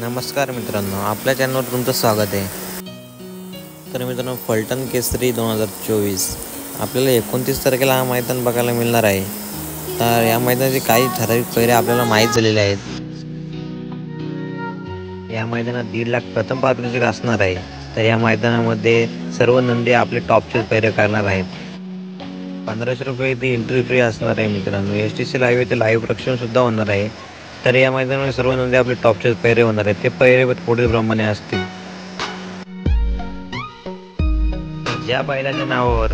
नमस्कार मित्रांनो, आपल्या चॅनलवर तुमचं स्वागत आहे। तर मित्रांनो, फलटण केसरी 2024 आपल्याला 29 तारखेला हा मैदान बघायला मिळणार आहे। तर या मैदानाचे काही ठराविक पैरे आपल्याला माहीत झालेले आहेत। या मैदानात 1.5 लाख प्रथम पारितोषिक असणार आहे। तर या मैदानामध्ये सर्व नंदी आपले टॉपचे पैरे करणार आहेत। 1500 रुपये इथे एंट्री फ्री असणार आहे मित्रांनो। STC लाईव्ह येथे लाईव्ह प्रक्षेपण सुद्धा होणार आहे। तर या मैदानामध्ये सर्व नंदी आपले टॉपचे पैरे होणार आहेत। ते पैरे पुढील प्रमाणे असतील। ज्या बैलाच्या नावावर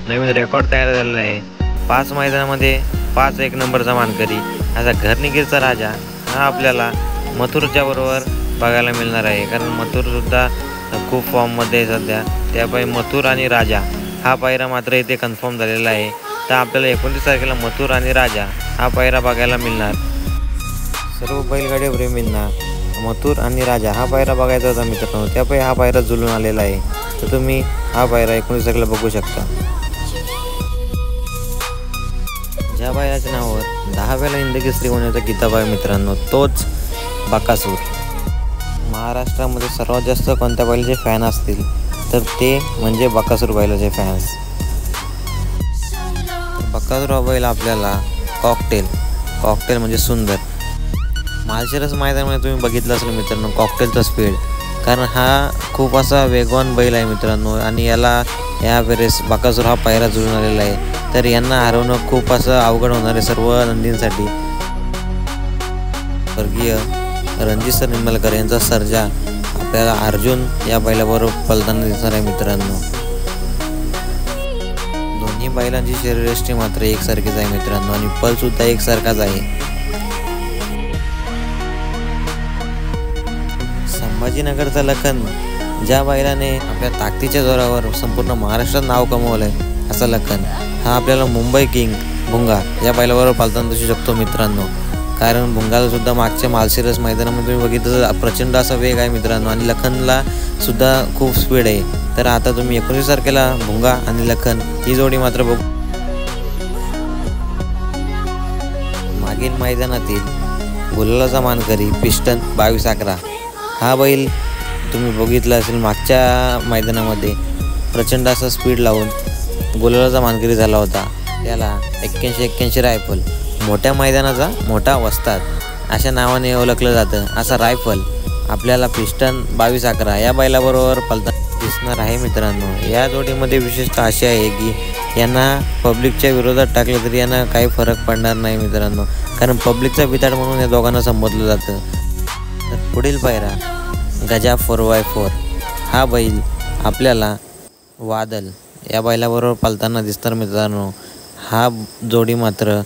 नवीन रेकॉर्ड तयार झालेला आहे, 5 मैदानामध्ये 5 एक नंबरचा मानकरी असा घरनिगीरचा राजा हा आपल्याला मथुरच्या बरोबर बघायला मिळणार आहे। कारण मथुर सुद्धा खूप फॉर्ममध्ये आहे सध्या। त्यामुळे मथुर आणि राजा हा पायरा मात्र इथे कन्फर्म झालेला आहे। तर आपल्याला 29 तारखेला मथुर आणि राजा हा पायरा बघायला मिळणार। सर्व बैलगाडी प्रेमींना मथुर आणि राजा हा पायरा बघायचा होता मित्रांनो। त्यामुळे हा पायरा जुळून आलेला आहे। तर तुम्ही हा पायरा 29 तारखेला बघू शकता। ज्या बैलाच्या नावावर 10 वेळा हिंदकेसरी होण्याचा किताब आहे मित्रांनो, तोच बकासूर। महाराष्ट्रामध्ये सर्वात जास्त कोणत्या बैलाचे फॅन असतील तर ते म्हणजे बकासूर बैलाचे फॅन्स। बकासूर हा बैल आपल्याला कॉकटेल म्हणजे सुंदर माळशिरस मैदानामध्ये तुम्ही बघितलं असेल मित्रांनो, कॉकटेलचा स्पीड। कारण हा खूप असा वेगवान बैल आहे मित्रांनो आणि या वेळेस बकासूर हा पायरा जुळून आलेला आहे। तर यांना हरवणं खूप असं अवघड होणार आहे सर्व नंदींसाठी। स्वर्गीय रणजित सर निंबाळकर यांचा सर्जा आपल्याला अर्जुन या बैलाबरोबर पळताना दिसणार आहे मित्रांनो। दोन्ही बैलांची शरीरयष्टी मात्र एकसारखीच आहे मित्रांनो आणि पळ सुद्धा एकसारखाच आहे। संभाजीनगरचा लखन ज्या बैलाने आपल्या ताकदीच्या जोरावर संपूर्ण महाराष्ट्रात नाव कमवलंय असा लखन हा आपल्याला मुंबई किंग भुंगा या बैलाबरोबर पालताना दिसू शकतो मित्रांनो। कारण भुंगाला सुद्धा मागच्या माळशिरस मैदानामध्ये तुम्ही बघितलं प्रचंड असा वेग आहे मित्रांनो आणि लखनला सुद्धा खूप स्पीड आहे। तर आता तुम्ही 19 तारखेला भुंगा आणि लखन ही जोडी मात्र बघू। मागील मैदानातील गुलालाचा मानकरी पिस्टन 2211 हा बैल तुम्ही बघितला असेल, मागच्या मैदानामध्ये प्रचंड असा स्पीड लावून गुलालाचा मानकरी झाला होता। त्याला 81 रायफल मोठ्या मैदानाचा मोठा वस्ताद अशा नावाने ओळखलं जातं। असा रायफल आपल्याला पिस्टन 2211 या बैलाबरोबर पळताना दिसणार आहे मित्रांनो। या जोडीमध्ये विशेषतः अशी आहे की यांना पब्लिकच्या विरोधात टाकलं तरी यांना काही फरक पडणार नाही मित्रांनो। कारण पब्लिकचा बिताड म्हणून या दोघांना संबोधलं जातं। तर पुढील पायरा गजा 4x4 हा बैल आपल्याला वादल या बैलाबरोबर पळताना दिसणार मित्रांनो। हा जोडी मात्र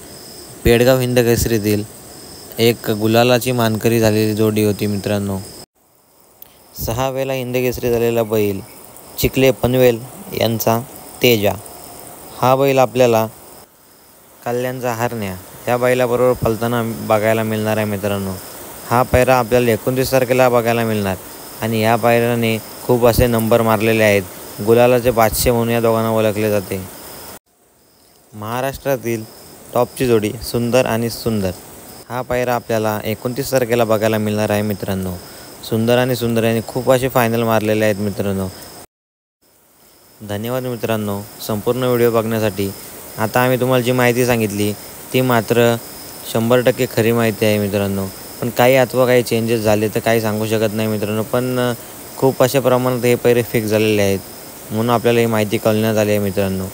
पेडगाव हिंदकेसरीतील एक गुलालाची मानकरी झालेली जोडी होती मित्रांनो। 6 वेळा हिंदकेसरी झालेला बैल चिखले पनवेल यांचा तेजा हा बैल आपल्याला कल्याणचा हरण्या या बैलाबरोबर पळताना बघायला मिळणार आहे मित्रांनो। हा पायरा आपल्याला 29 तारखेला बघायला मिळणार आणि या पायऱ्याने खूप असे नंबर मारलेले आहेत। गुलालाचे बादशाह म्हणून या दोघांना ओळखले जाते। महाराष्ट्रातील टॉपची जोडी सुंदर आणि सुंदर हा पायरा आपल्याला 29 तारखेला बघायला मिळणार आहे मित्रांनो। सुंदर आणि सुंदर यांनी खूप असे फायनल मारलेले आहेत मित्रांनो। धन्यवाद मित्रांनो संपूर्ण व्हिडिओ बघण्यासाठी। आता आम्ही तुम्हाला जी माहिती सांगितली ती मात्र 100% खरी माहिती आहे मित्रांनो। पण काही अथवा काही चेंजेस झाले तर काही सांगू शकत नाही मित्रांनो। पण खूप अशा प्रमाणात हे पैरे फिक्स झालेले आहेत म्हणून आपल्याला ही माहिती कळण्यात आली आहे मित्रांनो।